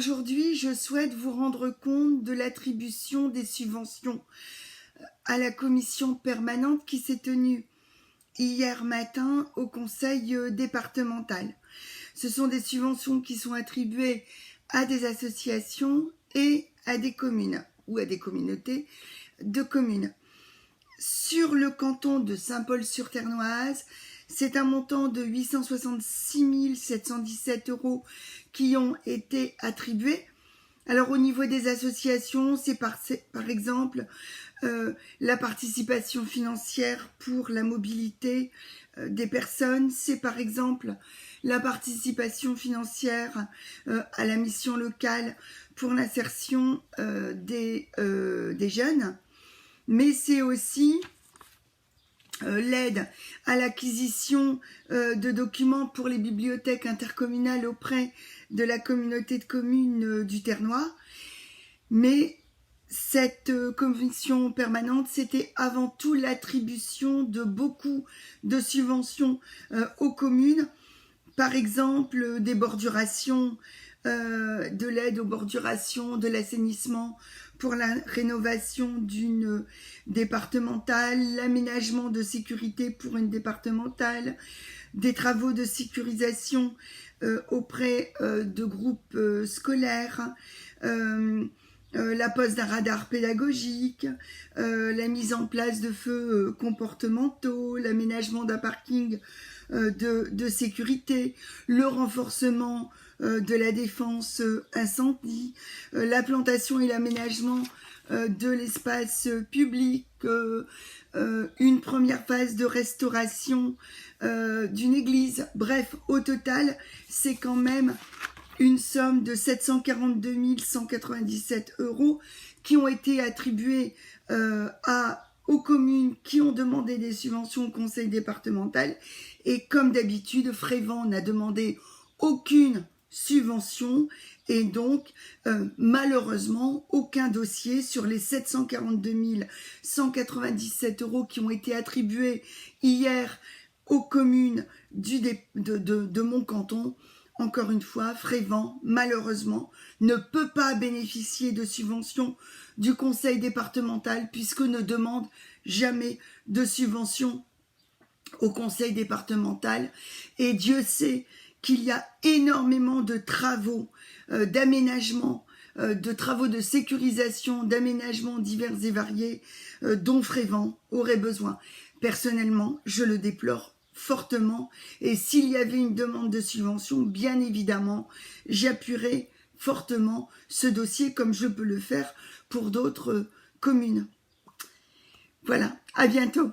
Aujourd'hui, je souhaite vous rendre compte de l'attribution des subventions à la commission permanente qui s'est tenue hier matin au conseil départemental. Ce sont des subventions qui sont attribuées à des associations et à des communes ou à des communautés de communes. Sur le canton de Saint-Paul-sur-Ternoise, c'est un montant de 866 717 € qui ont été attribués. Alors au niveau des associations, c'est par exemple la participation financière pour la mobilité des personnes, c'est par exemple la participation financière à la mission locale pour l'insertion des jeunes, mais c'est aussi l'aide à l'acquisition de documents pour les bibliothèques intercommunales auprès de la communauté de communes du Ternois. Mais cette commission permanente, c'était avant tout l'attribution de beaucoup de subventions aux communes, par exemple des bordurations, de l'aide aux bordurations, de l'assainissement pour la rénovation d'une départementale, l'aménagement de sécurité pour une départementale, des travaux de sécurisation auprès de groupes scolaires, la pose d'un radar pédagogique, la mise en place de feux comportementaux, l'aménagement d'un parking de sécurité, le renforcement de la défense incendie, la plantation et l'aménagement de l'espace public, une première phase de restauration d'une église. Bref, au total, c'est quand même une somme de 742 197 € qui ont été attribués aux communes qui ont demandé des subventions au conseil départemental. Et comme d'habitude, Frévent n'a demandé aucune subvention et donc malheureusement aucun dossier sur les 742 197 € qui ont été attribués hier aux communes de mon canton. Encore une fois, Frévent, malheureusement, ne peut pas bénéficier de subventions du conseil départemental puisque ne demande jamais de subvention au conseil départemental. Et Dieu sait qu'il y a énormément de travaux d'aménagement, de travaux de sécurisation, d'aménagement divers et variés dont Frévent aurait besoin. Personnellement, je le déplore fortement, et s'il y avait une demande de subvention, bien évidemment, j'appuierais fortement ce dossier comme je peux le faire pour d'autres communes. Voilà, à bientôt.